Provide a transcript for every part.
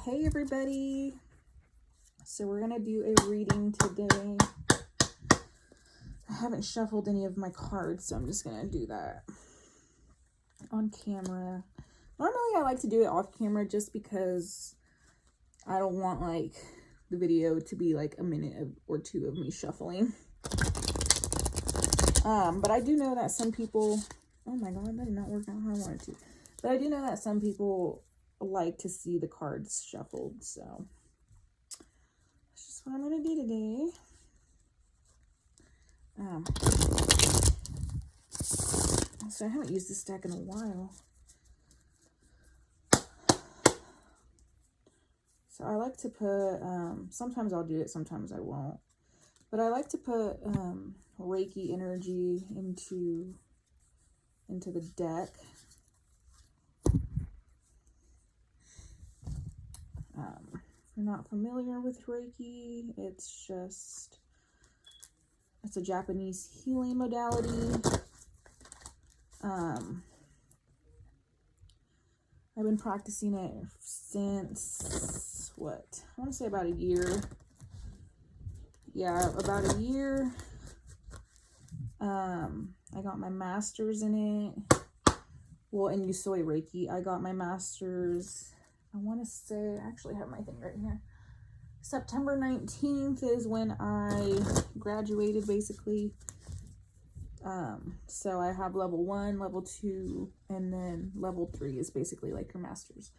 Hey everybody, so we're gonna do a reading today. I haven't shuffled any of my cards, so I'm just gonna do that on camera. Normally I like to do it off camera just because I don't want like the video to be like a minute or two of me shuffling. But I do know that some people, oh my god, that did not work out how I wanted to. But I do know that some people like to see the cards shuffled, so that's just what I'm gonna do today. So I haven't used this deck in a while. So I like to put, sometimes I'll do it, sometimes I won't. But I like to put Reiki energy into the deck. If you're not familiar with Reiki, it's a Japanese healing modality. I've been practicing it since, what, I want to say about a year. Yeah, about a year. I got my master's in it. Well, in Usui Reiki, I got my master's, I want to say, I actually have my thing right here. September 19th is when I graduated, basically. So I have level 1, level 2, and then level 3 is basically like your master's.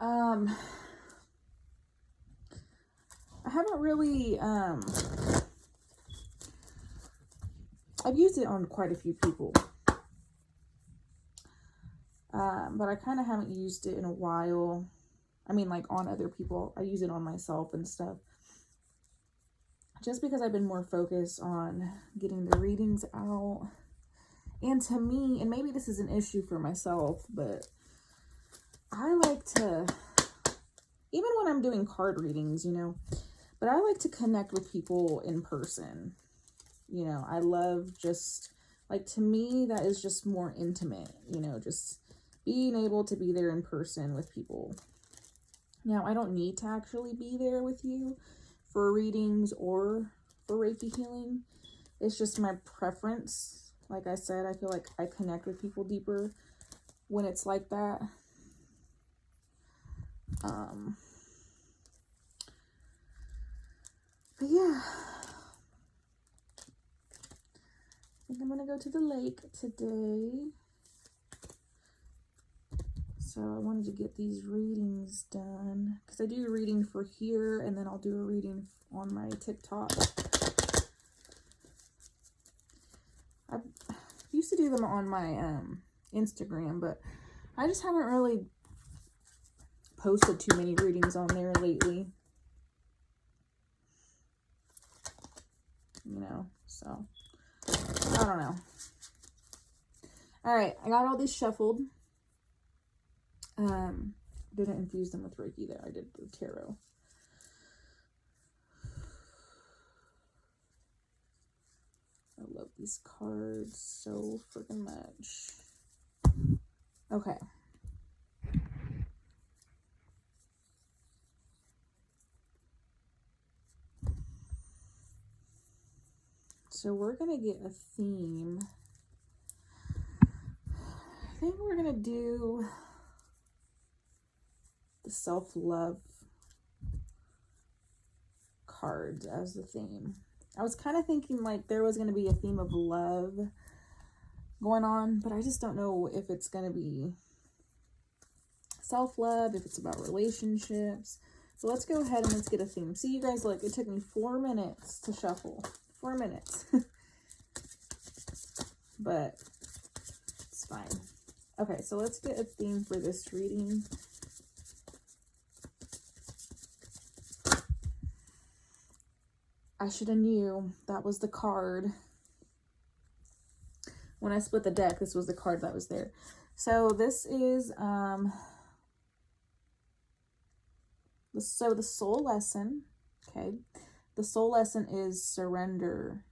I haven't really, I've used it on quite a few people. But I kind of haven't used it in a while. I mean, like on other people. I use it on myself and stuff. Just because I've been more focused on getting the readings out. And to me, and maybe this is an issue for myself, but I like to, even when I'm doing card readings, you know, but I like to connect with people in person. You know, I love just, like, to me, that is just more intimate, you know, just being able to be there in person with people. Now, I don't need to actually be there with you for readings or for Reiki healing. It's just my preference. Like I said, I feel like I connect with people deeper when it's like that. But yeah, I think I'm gonna go to the lake today. So I wanted to get these readings done because I do a reading for here and then I'll do a reading on my TikTok. I used to do them on my Instagram, but I just haven't really posted too many readings on there lately. You know, so I don't know. All right, I got all these shuffled. Didn't infuse them with Reiki though. I did the tarot. I love these cards so freaking much. Okay. So we're gonna get a theme. I think we're gonna do the self-love cards as the theme. I was kind of thinking like there was going to be a theme of love going on, but I just don't know if it's going to be self-love, if it's about relationships. So let's go ahead and let's get a theme. See, you guys, look, it took me 4 minutes to shuffle. 4 minutes. But it's fine. Okay, so let's get a theme for this reading. I should have knew that was the card. When I split the deck, this was the card that was there. So this is the soul lesson. Okay, the soul lesson is surrender,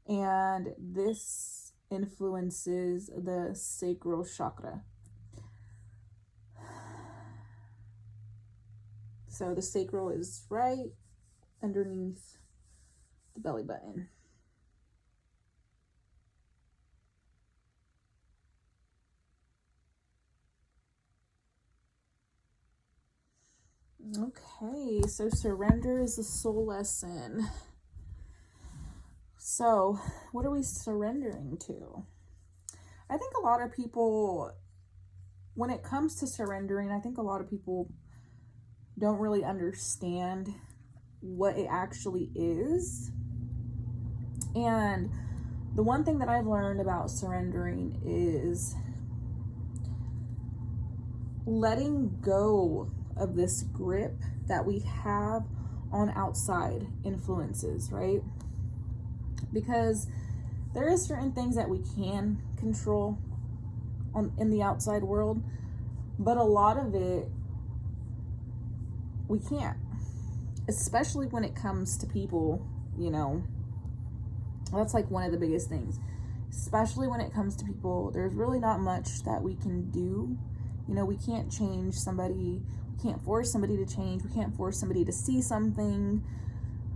and this influences the sacral chakra. So the sacral is right underneath the belly button. Okay, so surrender is the soul lesson. So, what are we surrendering to? I think a lot of people, when it comes to surrendering, I think a lot of people don't really understand what it actually is. And the one thing that I've learned about surrendering is letting go of this grip that we have on outside influences, right? Because there is certain things that we can control in the outside world, but a lot of it we can't, especially when it comes to people. That's like one of the biggest things, especially when it comes to people. There's really not much that we can do. We can't change somebody. We can't force somebody to change. We can't force somebody to see something.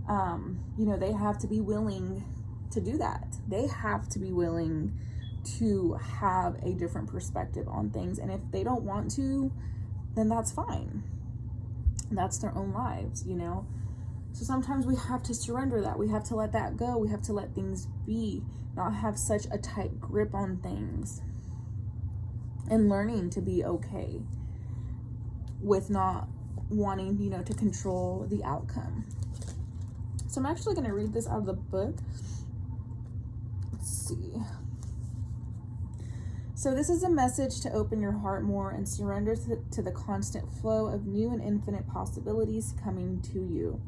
They have to be willing to do that. They have to be willing to have a different perspective on things. And if they don't want to, then that's fine. That's their own lives, So sometimes we have to surrender that. We have to let that go. We have to let things be, not have such a tight grip on things. And learning to be okay with not wanting, to control the outcome. So I'm actually going to read this out of the book. Let's see. So this is a message to open your heart more and surrender to the constant flow of new and infinite possibilities coming to you.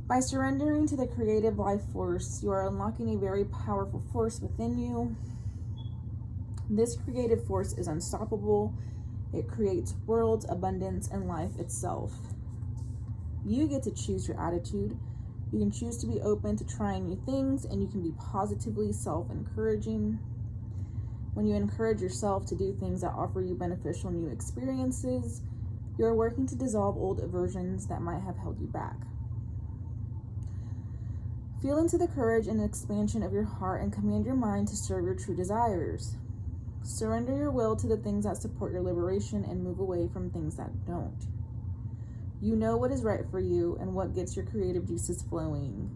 By surrendering to the creative life force, you are unlocking a very powerful force within you. This creative force is unstoppable. It creates worlds, abundance, and life itself. You get to choose your attitude. You can choose to be open to trying new things, and you can be positively self-encouraging. When you encourage yourself to do things that offer you beneficial new experiences, you are working to dissolve old aversions that might have held you back. Feel into the courage and expansion of your heart and command your mind to serve your true desires. Surrender your will to the things that support your liberation and move away from things that don't. You know what is right for you and what gets your creative juices flowing.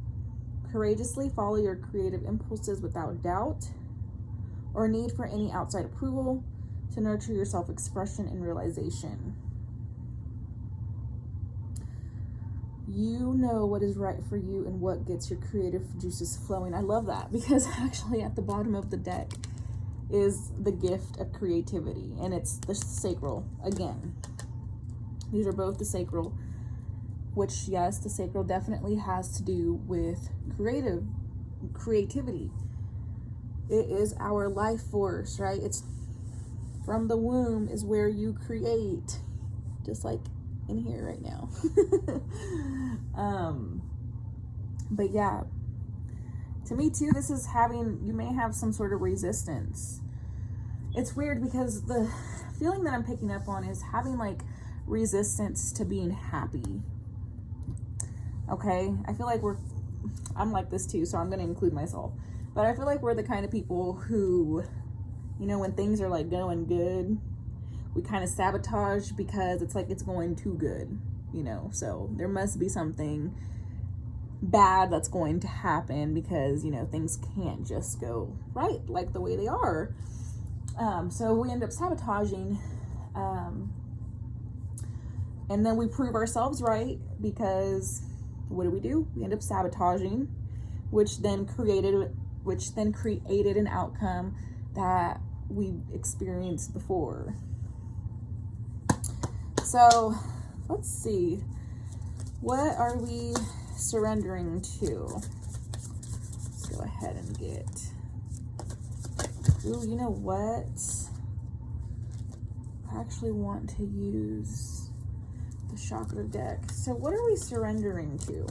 Courageously follow your creative impulses without doubt or need for any outside approval to nurture your self-expression and realization. You know what is right for you and what gets your creative juices flowing. I love that, because actually at the bottom of the deck is the gift of creativity, and it's the sacral again. These are both the sacral, which, yes, the sacral definitely has to do with creativity. It is our life force, right? It's from the womb is where you create, just like in here right now. But yeah, to me too, this is you may have some sort of resistance. It's weird because the feeling that I'm picking up on is having like resistance to being happy. Okay, I feel like I'm like this too, so I'm going to include myself. But I feel like we're the kind of people who, when things are like going good, we kind of sabotage because it's like it's going too good, So there must be something bad that's going to happen because, things can't just go right like the way they are. So we end up sabotaging. And then we prove ourselves right because what do? We end up sabotaging, which then created an outcome that we experienced before. So let's see. What are we surrendering to? Let's go ahead and get... Ooh, you know what? I actually want to use the chakra deck. So what are we surrendering to?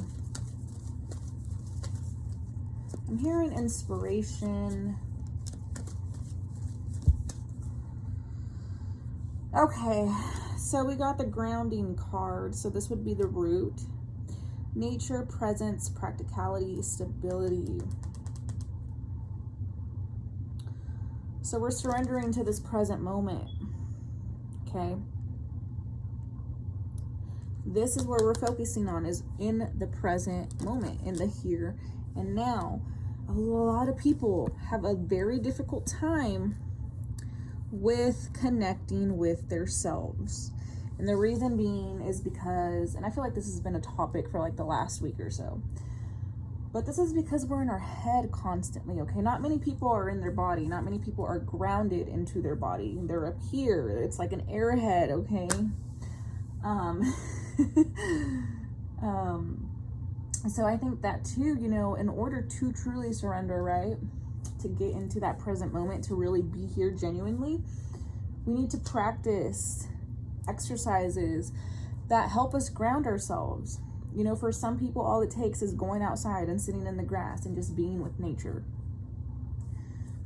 I'm hearing inspiration. Okay, So we got the grounding card. So this would be the root. Nature, presence, practicality, stability. So we're surrendering to this present moment. Okay. This is where we're focusing on, is in the present moment, in the here and now. A lot of people have a very difficult time with connecting with their selves. And the reason being is because, and I feel like this has been a topic for like the last week or so, but this is because we're in our head constantly, okay? Not many people are in their body. Not many people are grounded into their body. They're up here. It's like an airhead, okay? So I think that too, you know, in order to truly surrender, right, to get into that present moment, to really be here genuinely, we need to practice exercises that help us ground ourselves. You know, for some people, all it takes is going outside and sitting in the grass and just being with nature.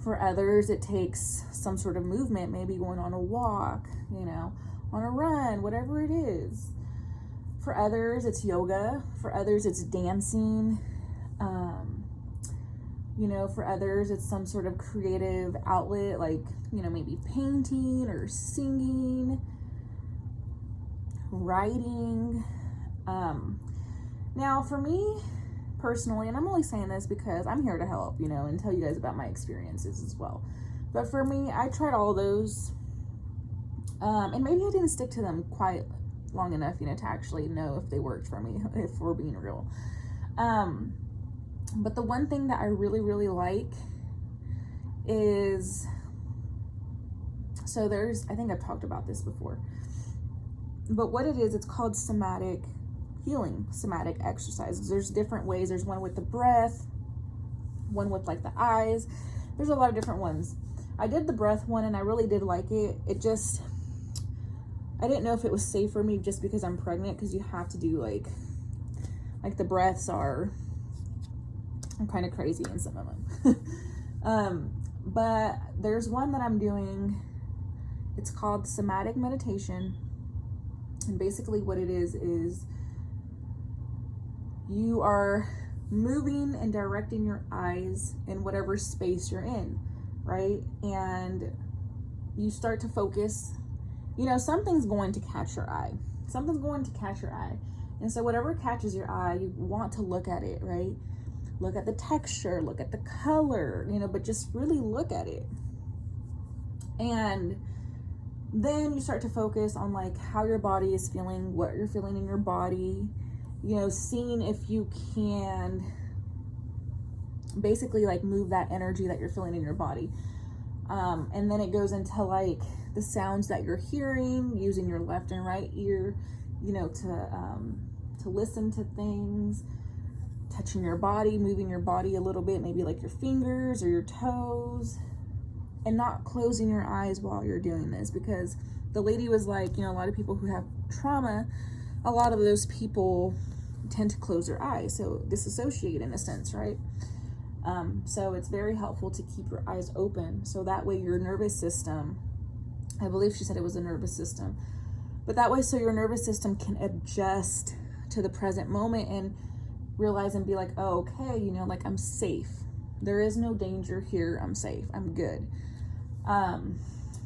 For others, it takes some sort of movement, maybe going on a walk, you know, on a run, whatever it is. For others, it's yoga. For others, it's dancing. You know, for others, it's some sort of creative outlet, like, you know, maybe painting or singing, writing. Now, for me personally, and I'm only saying this because I'm here to help, you know, and tell you guys about my experiences as well. But for me, I tried all those, and maybe I didn't stick to them quite long enough, you know, to actually know if they worked for me, if we're being real. But the one thing that I really, really like is, so there's, I think I've talked about this before, but what it is, it's called somatic healing, somatic exercises. There's different ways. There's one with the breath, one with like the eyes. There's a lot of different ones. I did the breath one and I really did like it. It just, I didn't know if it was safe for me just because I'm pregnant, because you have to do like the breaths are kind of crazy in some of them. But there's one that I'm doing. It's called somatic meditation. And basically what it is you are moving and directing your eyes in whatever space you're in, right? And you start to focus. You know, something's going to catch your eye. Something's going to catch your eye. And so whatever catches your eye, you want to look at it, right? Look at the texture, look at the color, you know, but just really look at it. And then you start to focus on like how your body is feeling, what you're feeling in your body, you know, seeing if you can basically like move that energy that you're feeling in your body. And then it goes into like the sounds that you're hearing, using your left and right ear, you know, to listen to things, touching your body, moving your body a little bit, maybe like your fingers or your toes, and not closing your eyes while you're doing this, because the lady was like, you know, a lot of people who have trauma, a lot of those people tend to close their eyes, so disassociate in a sense, right? So it's very helpful to keep your eyes open, so that way your nervous system, I believe she said it was the nervous system, but that way so your nervous system can adjust to the present moment and realize and be like, oh, okay, you know, like I'm safe. There is no danger here. I'm safe. I'm good.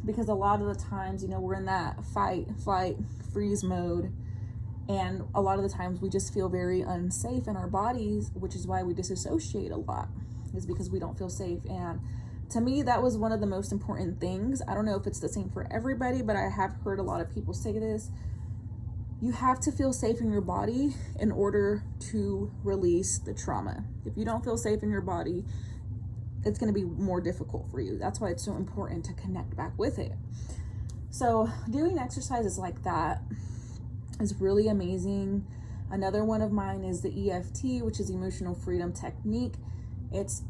Because a lot of the times, you know, we're in that fight, flight, freeze mode. And a lot of the times we just feel very unsafe in our bodies, which is why we disassociate a lot, is because we don't feel safe. And to me, that was one of the most important things. I don't know if it's the same for everybody, but I have heard a lot of people say this. You have to feel safe in your body in order to release the trauma. If you don't feel safe in your body, it's going to be more difficult for you. That's why it's so important to connect back with it. So doing exercises like that is really amazing. Another one of mine is the EFT, which is Emotional Freedom Technique. It's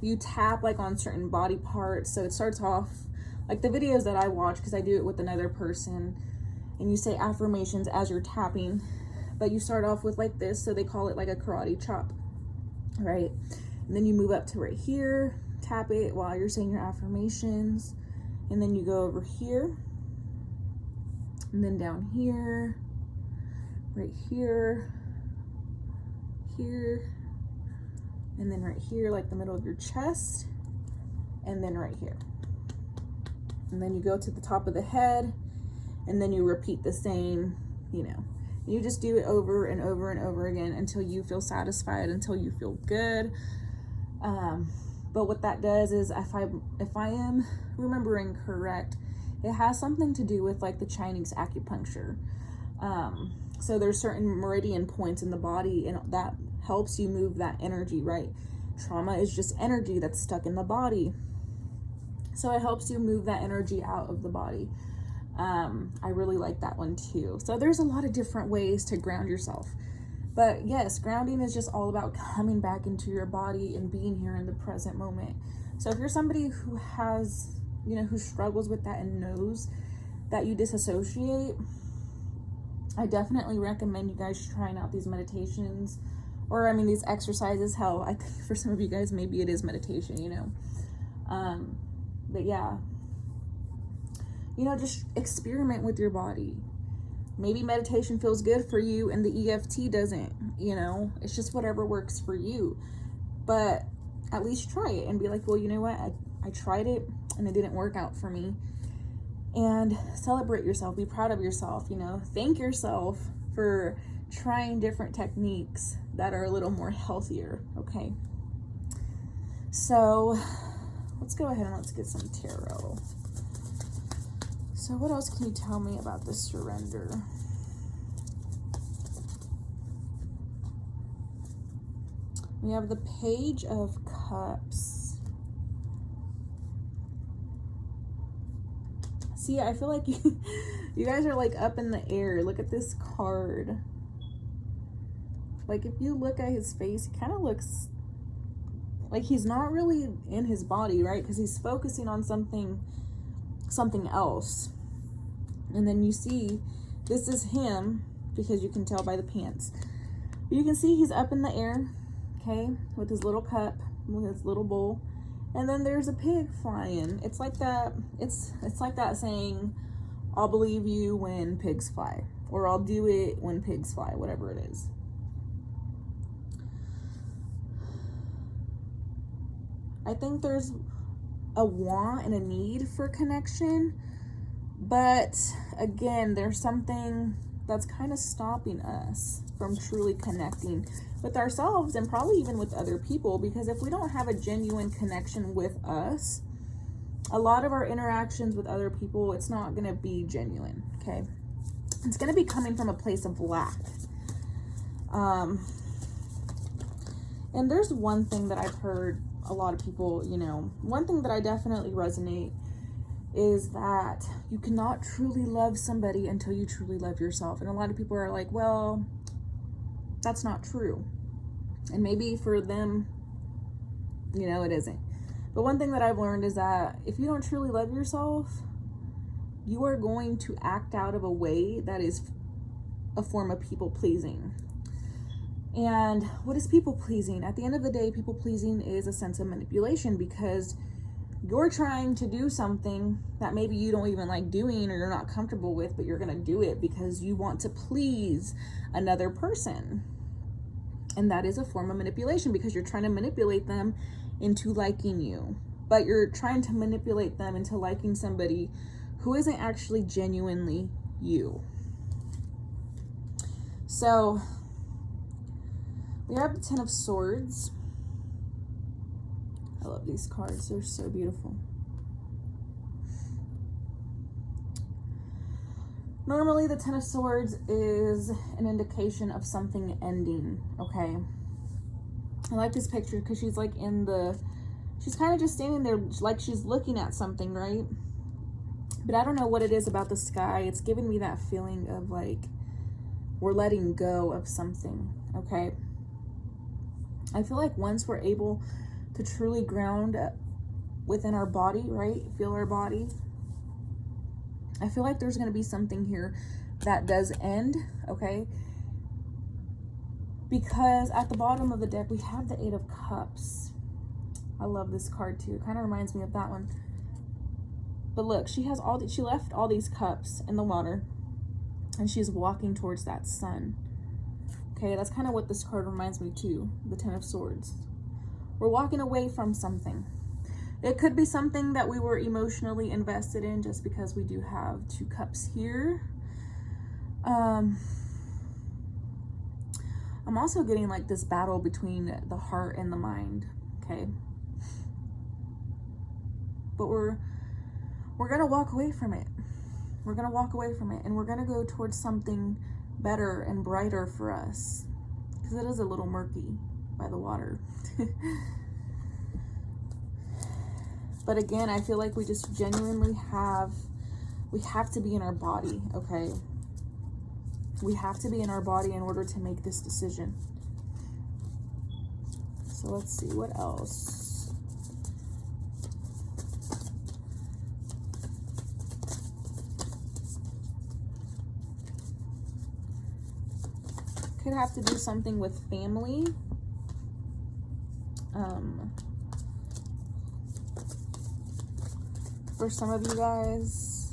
you tap like on certain body parts. So it starts off like the videos that I watch, because I do it with another person, and you say affirmations as you're tapping, but you start off with like this, so they call it like a karate chop, right? And then you move up to right here, tap it while you're saying your affirmations, and then you go over here, And then down here, right here, here, and then right here, like the middle of your chest, and then right here. And then you go to the top of the head, and then you repeat the same, you know. You just do it over and over and over again until you feel satisfied, until you feel good. But what that does is, if I am remembering correct, it has something to do with like the Chinese acupuncture. So there's certain meridian points in the body, and that helps you move that energy, right? Trauma is just energy that's stuck in the body. So it helps you move that energy out of the body. I really like that one too. So there's a lot of different ways to ground yourself. But yes, grounding is just all about coming back into your body and being here in the present moment. So if you're somebody who has, you know, who struggles with that and knows that you disassociate, I definitely recommend you guys trying out these meditations, or I mean these exercises. Hell, I think for some of you guys maybe it is meditation, you know. But yeah, you know, just experiment with your body. Maybe meditation feels good for you and the EFT doesn't, you know. It's just whatever works for you. But at least try it and be like, well, you know what, I tried it and it didn't work out for me. And celebrate yourself, be proud of yourself, you know. Thank yourself for trying different techniques that are a little more healthier, okay? So let's go ahead and let's get some tarot. So what else can you tell me about this surrender? We have the Page of Cups. See, I feel like you guys are like up in the air. Look at this card. Like if you look at his face, he kind of looks like he's not really in his body, right? Because he's focusing on something else. And then you see this is him, because you can tell by the pants. You can see he's up in the air, okay, with his little cup, with his little bowl. And then there's a pig flying. It's like that, it's like that saying, I'll believe you when pigs fly, or I'll do it when pigs fly, whatever it is. I think there's a want and a need for connection, but again, there's something that's kind of stopping us from truly connecting with ourselves and probably even with other people, because if we don't have a genuine connection with us, a lot of our interactions with other people, it's not going to be genuine, okay? It's going to be coming from a place of lack. And there's one thing that I've heard a lot of people, you know, one thing that I definitely resonate is that you cannot truly love somebody until you truly love yourself. And a lot of people are like, well, that's not true. And maybe for them, you know, it isn't. But one thing that I've learned is that if you don't truly love yourself, you are going to act out of a way that is a form of people pleasing. And what is people pleasing? At the end of the day, people pleasing is a sense of manipulation, because you're trying to do something that maybe you don't even like doing or you're not comfortable with, but you're going to do it because you want to please another person. And that is a form of manipulation, because you're trying to manipulate them into liking you, but you're trying to manipulate them into liking somebody who isn't actually genuinely you. So we have the Ten of Swords. I love these cards. They're so beautiful. Normally, the Ten of Swords is an indication of something ending, okay? I like this picture because she's like she's kind of just standing there like she's looking at something, right? But I don't know what it is about the sky. It's giving me that feeling of like we're letting go of something, okay? I feel like once we're able to truly ground within our body, right? Feel our body. I feel like there's going to be something here that does end, okay? Because at the bottom of the deck, we have the Eight of Cups. I love this card too. It kind of reminds me of that one. But look, she left all these cups in the water. and she's walking towards that sun. Okay, that's kind of what this card reminds me too, the Ten of Swords. We're walking away from something. It could be something that we were emotionally invested in, just because we do have 2 cups here. I'm also getting like this battle between the heart and the mind, okay? But we're gonna walk away from it. We're gonna walk away from it, and we're gonna go towards something better and brighter for us, because it is a little murky by the water. But again, I feel like we just genuinely have to be in our body, okay? We have to be in our body in order to make this decision. So let's see, what else? Could have to do something with family. For some of you guys,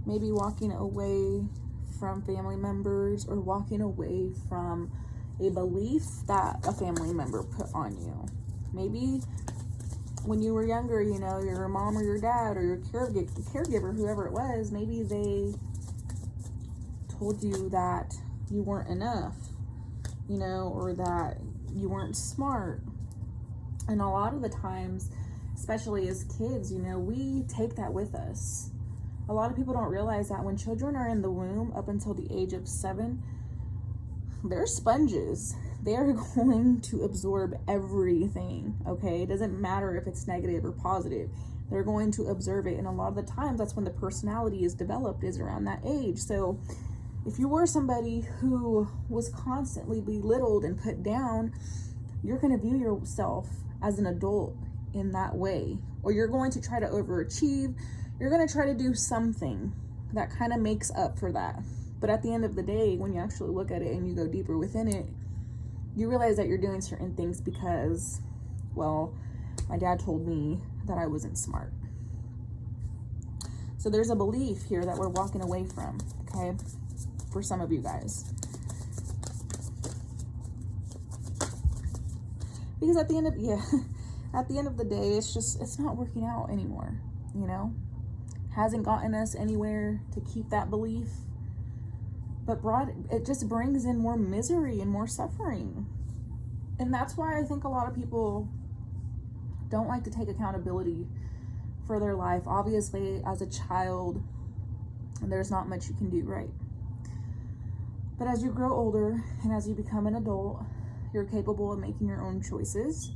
maybe walking away from family members, or walking away from a belief that a family member put on you. Maybe when you were younger, you know, your mom or your dad or your caregiver, whoever it was, maybe they told you that you weren't enough, you know, or that you weren't smart. And a lot of the times, especially as kids, you know, we take that with us. A lot of people don't realize that when children are in the womb up until the age of 7, they're sponges. They're going to absorb everything, okay? It doesn't matter if it's negative or positive. They're going to observe it. And a lot of the times, that's when the personality is developed, is around that age. So if you were somebody who was constantly belittled and put down, you're going to view yourself as an adult in that way. Or you're going to try to overachieve. You're going to try to do something that kind of makes up for that. But at the end of the day, when you actually look at it and you go deeper within it, you realize that you're doing certain things because, well, my dad told me that I wasn't smart. So there's a belief here that we're walking away from, okay, for some of you guys. Because at the end of the day, it's not working out anymore, you know? Hasn't gotten us anywhere to keep that belief, but it just brings in more misery and more suffering. And that's why I think a lot of people don't like to take accountability for their life. Obviously, as a child, there's not much you can do, right? But as you grow older and as you become an adult, you're capable of making your own choices.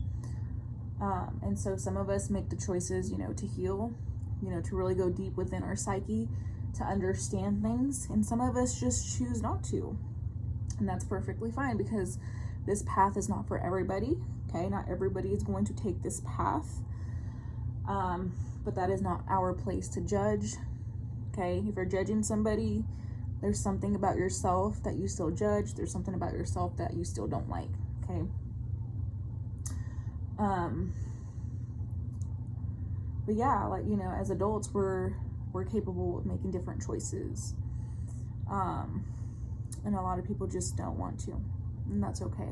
And so some of us make the choices, you know, to heal, you know, to really go deep within our psyche, to understand things. And some of us just choose not to. And that's perfectly fine, because this path is not for everybody, okay? Not everybody is going to take this path. But that is not our place to judge, okay? If you're judging somebody, there's something about yourself that you still judge. There's something about yourself that you still don't like, okay? But yeah, like, you know, as adults, we're capable of making different choices. And a lot of people just don't want to, and that's okay.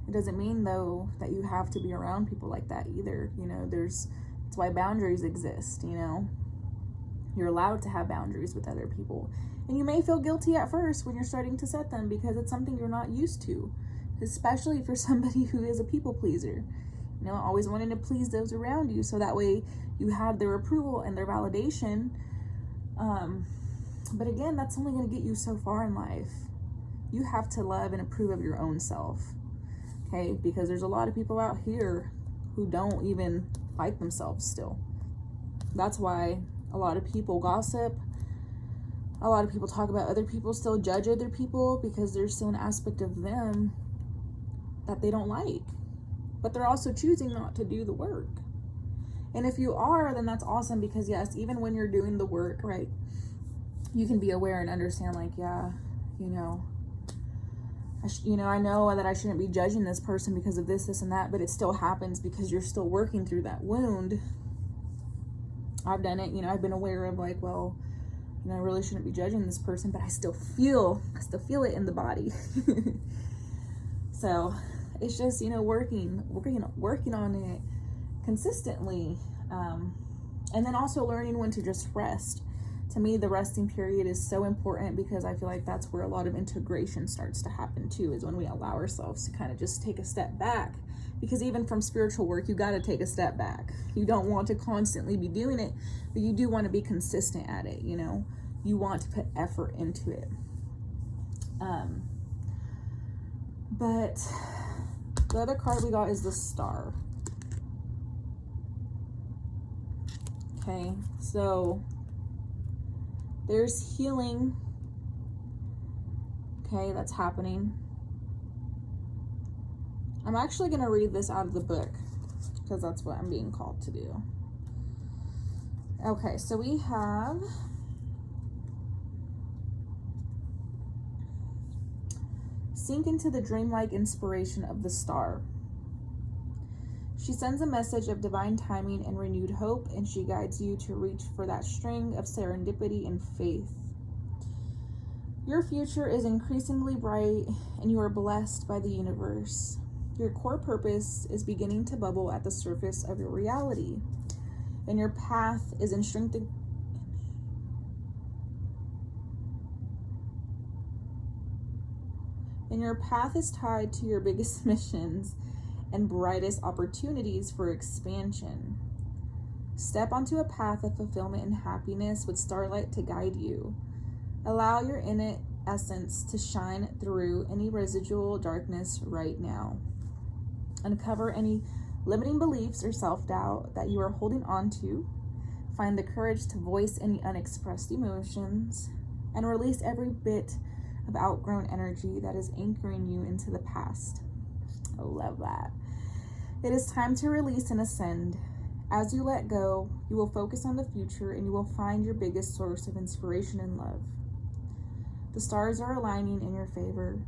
It doesn't mean, though, that you have to be around people like that either. You know, that's why boundaries exist, you know. You're allowed to have boundaries with other people. And you may feel guilty at first when you're starting to set them, because it's something you're not used to, especially for somebody who is a people pleaser. You know, always wanting to please those around you, so that way you have their approval and their validation. But again, that's only going to get you so far in life. You have to love and approve of your own self, okay? Because there's a lot of people out here who don't even like themselves still. That's why a lot of people gossip. A lot of people talk about other people, still judge other people, because there's still an aspect of them that they don't like. But they're also choosing not to do the work. And if you are, then that's awesome, because yes, even when you're doing the work, right, you can be aware and understand, like, yeah, you know, I know that I shouldn't be judging this person because of this, and that, but it still happens because you're still working through that wound. I've done it, you know, I've been aware of, like, well, and I really shouldn't be judging this person, but I still feel it in the body. So it's just, you know, working on it consistently. And then also learning when to just rest. To me, the resting period is so important, because I feel like that's where a lot of integration starts to happen too, is when we allow ourselves to kind of just take a step back. Because even from spiritual work, you got to take a step back. You don't want to constantly be doing it, but you do want to be consistent at it, you know? You want to put effort into it. But the other card we got is the Star. Okay, so there's healing, okay, that's happening. I'm actually going to read this out of the book, because that's what I'm being called to do. Okay, so we have sink into the dreamlike inspiration of the Star. She sends a message of divine timing and renewed hope, and she guides you to reach for that string of serendipity and faith. Your future is increasingly bright, and you are blessed by the universe. Your core purpose is beginning to bubble at the surface of your reality, and your path is tied to your biggest missions and brightest opportunities for expansion. Step onto a path of fulfillment and happiness with starlight to guide you. Allow your innate essence to shine through any residual darkness right now. Uncover any limiting beliefs or self-doubt that you are holding on to. Find the courage to voice any unexpressed emotions, and release every bit of outgrown energy that is anchoring you into the past. I love that. It is time to release and ascend. As you let go, you will focus on the future, and you will find your biggest source of inspiration and love. The stars are aligning in your favor,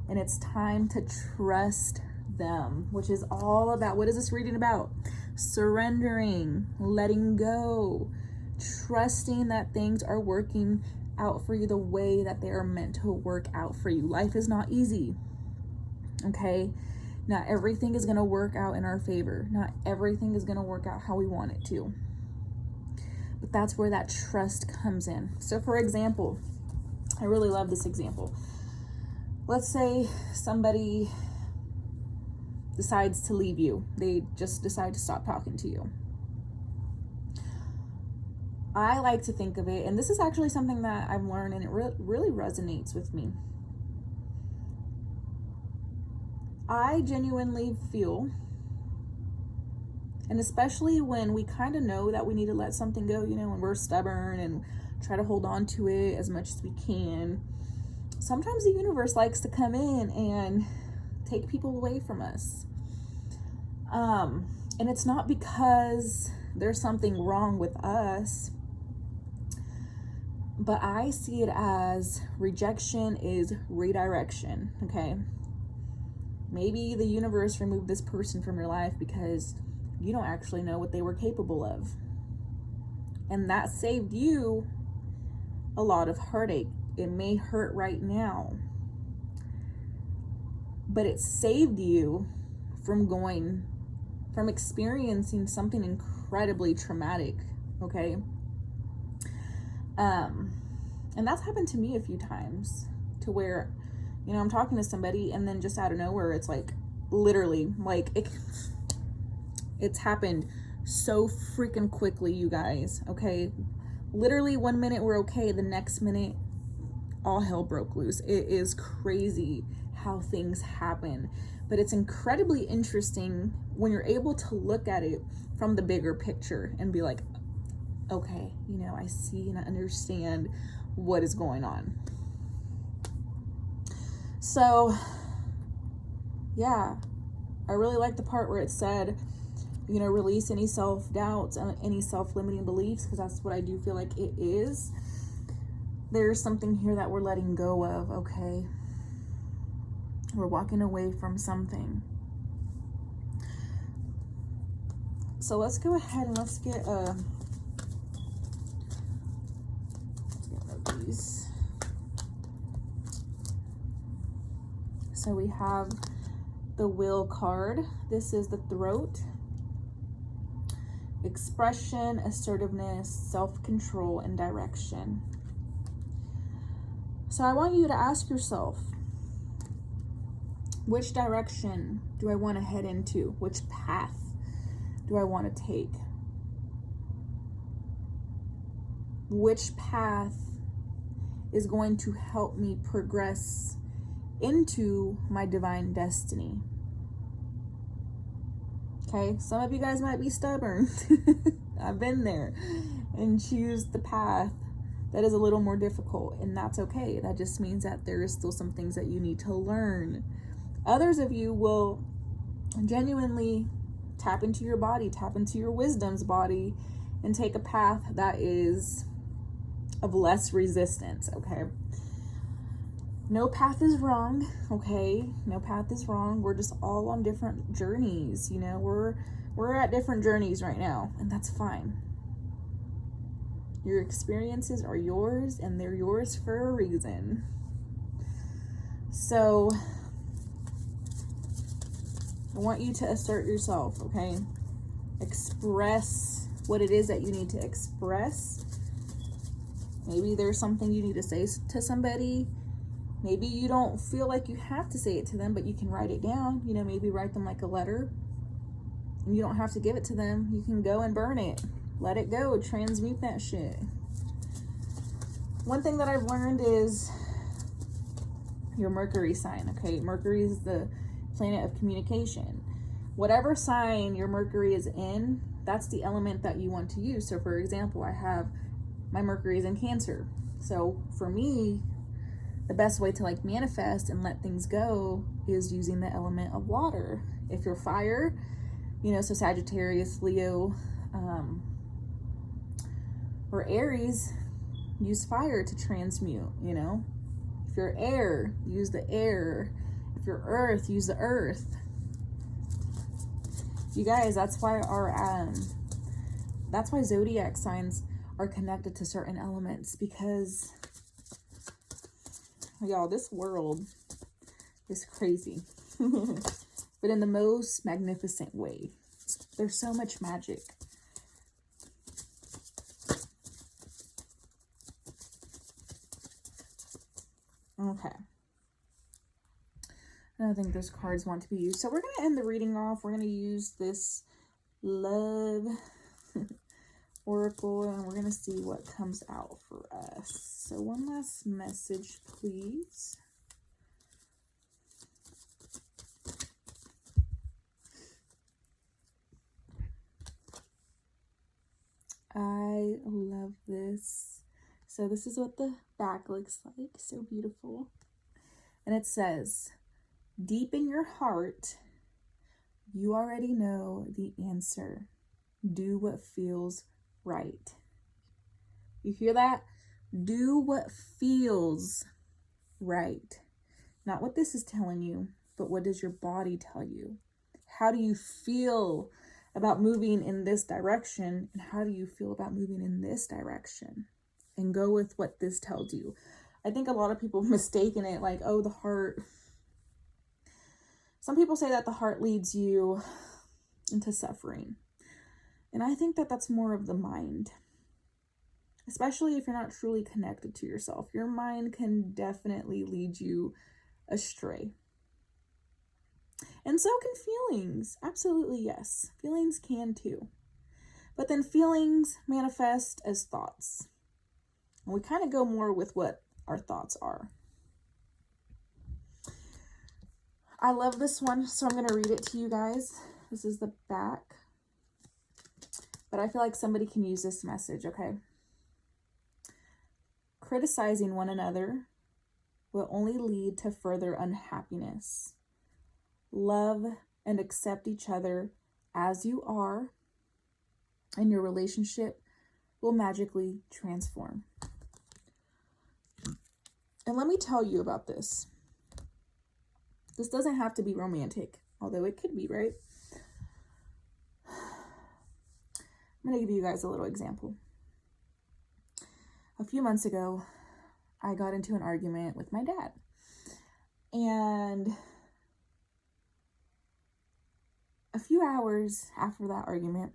and it's time to trust them, which is all about, what is this reading about? Surrendering, letting go, trusting that things are working out for you the way that they are meant to work out for you. Life is not easy, okay? Not everything is going to work out in our favor. Not everything is going to work out how we want it to. But that's where that trust comes in. So for example, I really love this example. Let's say somebody decides to leave you. They just decide to stop talking to you. I like to think of it, and this is actually something that I've learned, and it really resonates with me. I genuinely feel, and especially when we kind of know that we need to let something go, you know, and we're stubborn and try to hold on to it as much as we can, sometimes the universe likes to come in and take people away from us. And it's not because there's something wrong with us, but I see it as rejection is redirection, okay? Maybe the universe removed this person from your life because you don't actually know what they were capable of. And that saved you a lot of heartache. It may hurt right now, but it saved you from experiencing something incredibly traumatic, okay? And that's happened to me a few times, to where, you know, I'm talking to somebody and then just out of nowhere, it's like, literally, like, it's happened so freaking quickly, you guys, okay? Literally 1 minute we're okay, the next minute, all hell broke loose. It is crazy how things happen, but it's incredibly interesting when you're able to look at it from the bigger picture and be like, okay, you know, I see and I understand what is going on. So, yeah, I really like the part where it said, you know, release any self-doubts and any self-limiting beliefs, because that's what I do feel like it is. There's something here that we're letting go of, okay? We're walking away from something. So let's go ahead and let's get energies. So we have the Will card. This is the throat. Expression, assertiveness, self-control, and direction. So I want you to ask yourself, which direction do I want to head into? Which path do I want to take? Which path is going to help me progress into my divine destiny? Okay, some of you guys might be stubborn. I've been there, and choose the path that is a little more difficult, and that's okay. That just means that there is still some things that you need to learn. Others of you will genuinely tap into your body, tap into your wisdom's body, and take a path that is of less resistance, okay? No path is wrong, okay? No path is wrong. We're just all on different journeys, you know? We're at different journeys right now, and that's fine. Your experiences are yours, and they're yours for a reason. So I want you to assert yourself, okay? Express what it is that you need to express. Maybe there's something you need to say to somebody. Maybe you don't feel like you have to say it to them, but you can write it down. You know, maybe write them like a letter. And you don't have to give it to them. You can go and burn it. Let it go. Transmute that shit. One thing that I've learned is your Mercury sign, okay? Mercury is the planet of communication. Whatever sign your Mercury is in, that's the element that you want to use. So for example, I have my Mercury is in Cancer. So for me, the best way to like manifest and let things go is using the element of water. If you're fire, you know, so Sagittarius, Leo, or Aries, use fire to transmute, you know. If you're air, use the air. If you're earth, use the earth. You guys, that's why that's why zodiac signs are connected to certain elements, because y'all, this world is crazy. But in the most magnificent way. There's so much magic. Okay. I don't think those cards want to be used. So we're going to end the reading off. We're going to use this love oracle, and we're going to see what comes out for us. So one last message, please. I love this. So this is what the back looks like. So beautiful. And it says, deep in your heart, you already know the answer. Do what feels right. You hear that? Do what feels right. Not what this is telling you, but what does your body tell you? How do you feel about moving in this direction, and how do you feel about moving in this direction? And go with what this tells you. I think a lot of people mistaken it like, oh, the heart. Some people say that the heart leads you into suffering. And I think that that's more of the mind. Especially if you're not truly connected to yourself. Your mind can definitely lead you astray. And so can feelings. Absolutely, yes. Feelings can too. But then feelings manifest as thoughts. And we kind of go more with what our thoughts are. I love this one, so I'm going to read it to you guys. This is the back. But I feel like somebody can use this message, okay? Criticizing one another will only lead to further unhappiness. Love and accept each other as you are, and your relationship will magically transform. And let me tell you about this. This doesn't have to be romantic, although it could be, right? I'm going to give you guys a little example. A few months ago, I got into an argument with my dad. And a few hours after that argument,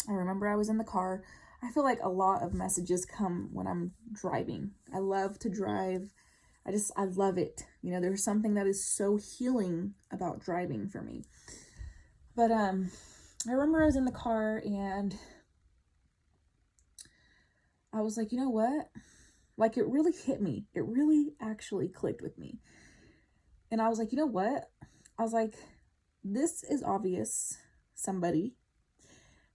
I remember I was in the car. I feel like a lot of messages come when I'm driving. I love to drive. I love it. You know, there's something that is so healing about driving for me. But I remember I was in the car and I was like, you know what? Like, it really hit me. It really actually clicked with me. And I was like, you know what? I was like, this is obvious somebody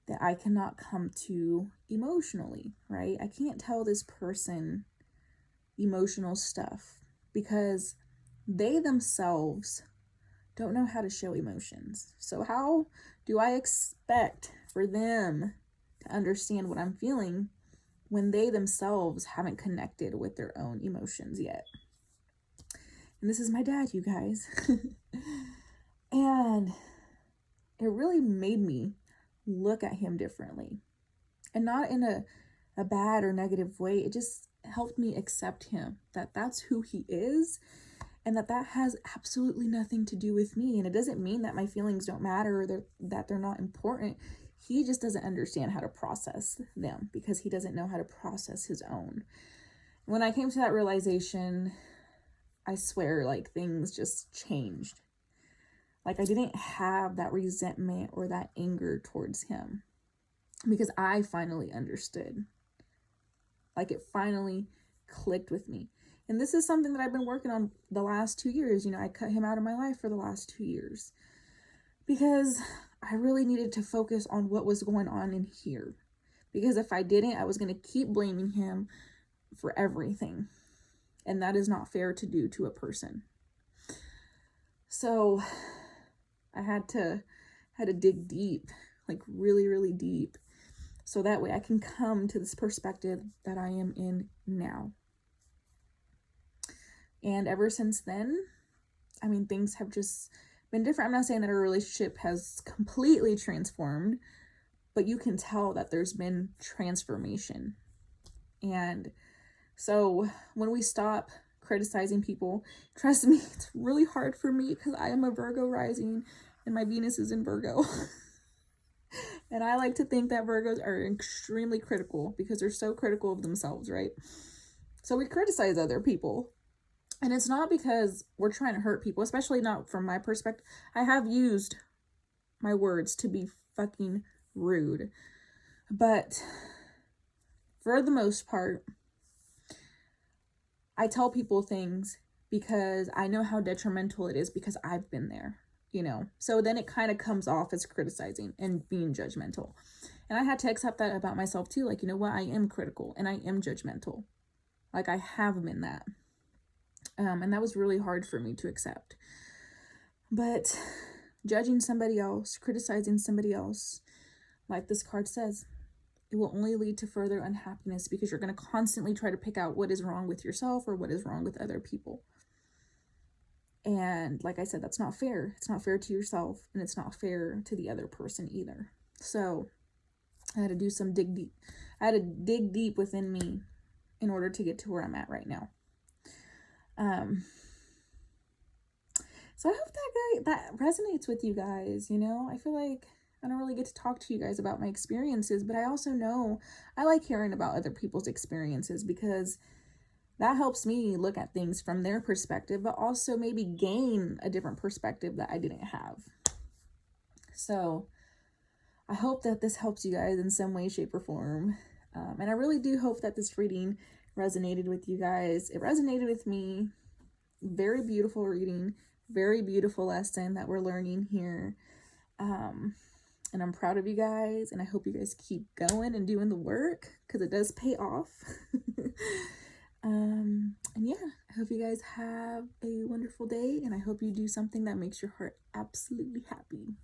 that I cannot come to emotionally, right? I can't tell this person emotional stuff because they themselves don't know how to show emotions. So how do I expect for them to understand what I'm feeling when they themselves haven't connected with their own emotions yet? And this is my dad, you guys. And it really made me look at him differently. And not in a bad or negative way. It just helped me accept him, that that's who he is, and that has absolutely nothing to do with me. And it doesn't mean that my feelings don't matter or that they're not important. He just doesn't understand how to process them because he doesn't know how to process his own. When I came to that realization, I swear, like, things just changed. Like, I didn't have that resentment or that anger towards him because I finally understood. Like, it finally clicked with me. And this is something that I've been working on the last 2 years. You know, I cut him out of my life for the last 2 years because I really needed to focus on what was going on in here. Because if I didn't, I was going to keep blaming him for everything. And that is not fair to do to a person. So I had to dig deep, like really, really deep. So that way I can come to this perspective that I am in now. And ever since then, I mean, things have just been different. I'm not saying that our relationship has completely transformed, but you can tell that there's been transformation. And so when we stop criticizing people, trust me, it's really hard for me because I am a Virgo rising and my Venus is in Virgo. And I like to think that Virgos are extremely critical because they're so critical of themselves, right? So we criticize other people. And it's not because we're trying to hurt people, especially not from my perspective. I have used my words to be fucking rude. But for the most part, I tell people things because I know how detrimental it is because I've been there, you know? So then it kind of comes off as criticizing and being judgmental. And I had to accept that about myself too. Like, you know what? I am critical and I am judgmental. Like, I have been that. And that was really hard for me to accept. But judging somebody else, criticizing somebody else, like this card says, it will only lead to further unhappiness because you're going to constantly try to pick out what is wrong with yourself or what is wrong with other people. And like I said, that's not fair. It's not fair to yourself and it's not fair to the other person either. So I had to do some dig deep. I had to dig deep within me in order to get to where I'm at right now. So I hope that resonates with you guys. You know, I feel like I don't really get to talk to you guys about my experiences, but I also know I like hearing about other people's experiences because that helps me look at things from their perspective, but also maybe gain a different perspective that I didn't have. So I hope that this helps you guys in some way, shape, or form. And I really do hope that this reading resonated with you guys. It resonated with me. Very beautiful reading. Very beautiful lesson that we're learning here. And I'm proud of you guys. And I hope you guys keep going and doing the work because it does pay off. And yeah, I hope you guys have a wonderful day. And I hope you do something that makes your heart absolutely happy.